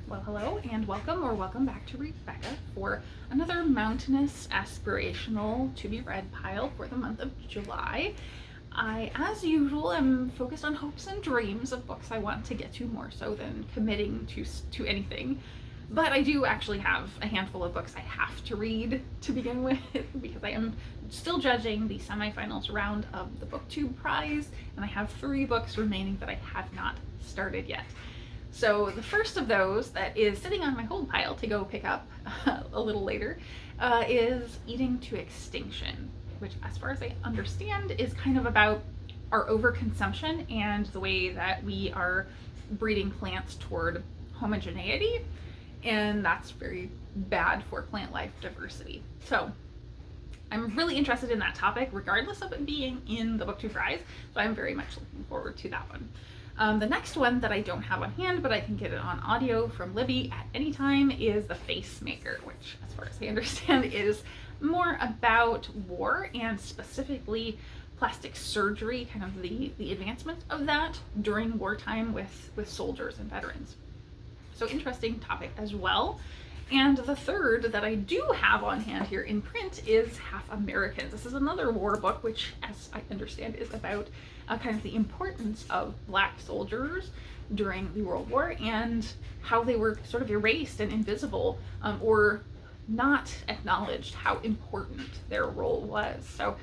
Well, hello and welcome back to Rebecca for another mountainous aspirational to be read pile for the month of July. I, as usual, am focused on hopes and dreams of books I want to get to more so than committing to anything. But I do actually have a handful of books I have to read to begin with because I am still judging the semifinals round of the BookTube prize, and I have 3 books remaining that I have not started yet. So the first of those that is sitting on my hold pile to go pick up a little later is Eating to Extinction, which, as far as I understand, is kind of about our overconsumption and the way that we are breeding plants toward homogeneity, and that's very bad for plant life diversity. So I'm really interested in that topic regardless of it being in the BookTube prize, so I'm very much looking forward to that one. The next one that I don't have on hand, but I can get it on audio from Libby at any time, is The Face Maker, which, as far as I understand, is more about war and specifically plastic surgery, kind of the advancement of that during wartime with soldiers and veterans. So interesting topic as well. And the third that I do have on hand here in print is Half Americans. This is another war book, which, as I understand, is about kind of the importance of Black soldiers during the World War and how they were sort of erased and invisible, or not acknowledged how important their role was. So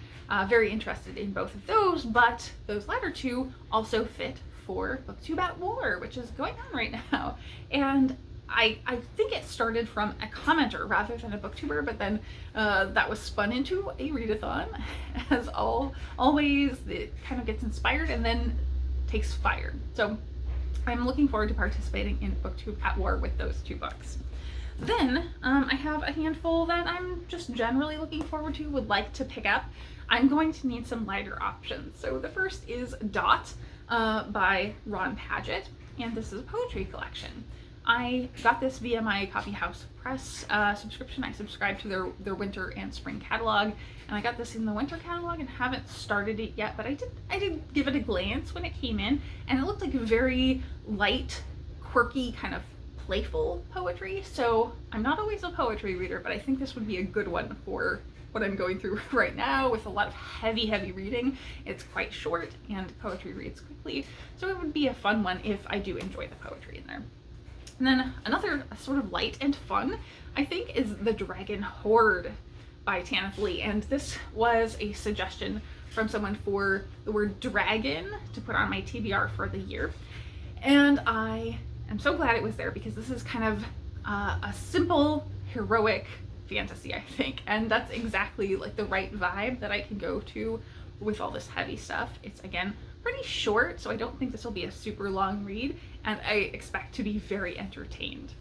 very interested in both of those, but those latter two also fit for BookTube at War, which is going on right now. And I think it started from a commenter rather than a booktuber, but then that was spun into a readathon. As always, it kind of gets inspired and then takes fire. So I'm looking forward to participating in BookTube at War with those 2 books. Then I have a handful that I'm just generally looking forward to, would like to pick up. I'm going to need some lighter options. So the first is Dot by Ron Padgett, and this is a poetry collection. I got this via my Coffee House Press subscription. I subscribe to their winter and spring catalog, and I got this in the winter catalog and haven't started it yet, but I did give it a glance when it came in, and it looked like a very light, quirky, kind of playful poetry. So I'm not always a poetry reader, but I think this would be a good one for what I'm going through right now with a lot of heavy reading. It's quite short and poetry reads quickly, so it would be a fun one if I do enjoy the poetry in there. And then another sort of light and fun, I think, is The Dragon Horde by Tanith Lee. And this was a suggestion from someone for the word dragon to put on my TBR for the year. And I am so glad it was there because this is kind of a simple, heroic fantasy, I think. And that's exactly like the right vibe that I can go to with all this heavy stuff. It's, again, pretty short, so I don't think this will be a super long read, and I expect to be very entertained.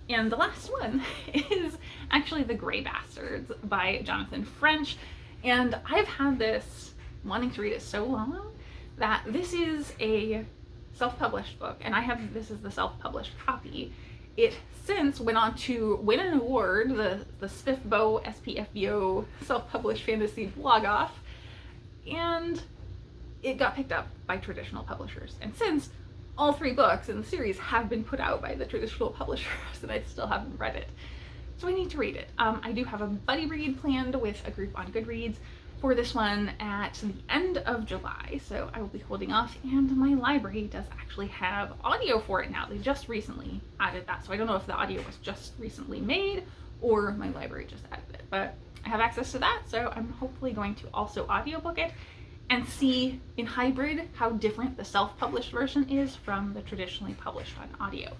And the last one is actually The Grey Bastards by Jonathan French, and I've had this wanting to read it so long that this is a self-published book, and this is the self-published copy. It since went on to win an award, the SPFBO SPFBO self-published fantasy blog off, and it got picked up by traditional publishers. And since all 3 books in the series have been put out by the traditional publishers, and I still haven't read it, so I need to read it. I do have a buddy read planned with a group on Goodreads for this one at the end of July, so I will be holding off, and my library does actually have audio for it now. They just recently added that, so I don't know if the audio was just recently made or my library just added it, but I have access to that, so I'm hopefully going to also audiobook it and see in hybrid how different the self-published version is from the traditionally published on audio.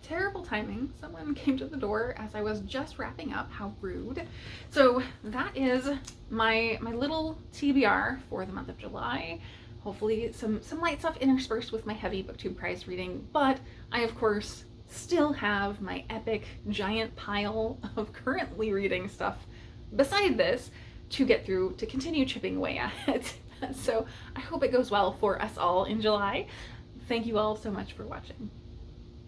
Terrible timing. Someone came to the door as I was just wrapping up. How rude. So that is my little TBR for the month of July. Hopefully some light stuff interspersed with my heavy BookTube prize reading, but I, of course, still have my epic giant pile of currently reading stuff beside this to get through, to continue chipping away at it. So I hope it goes well for us all in July. Thank you all so much for watching.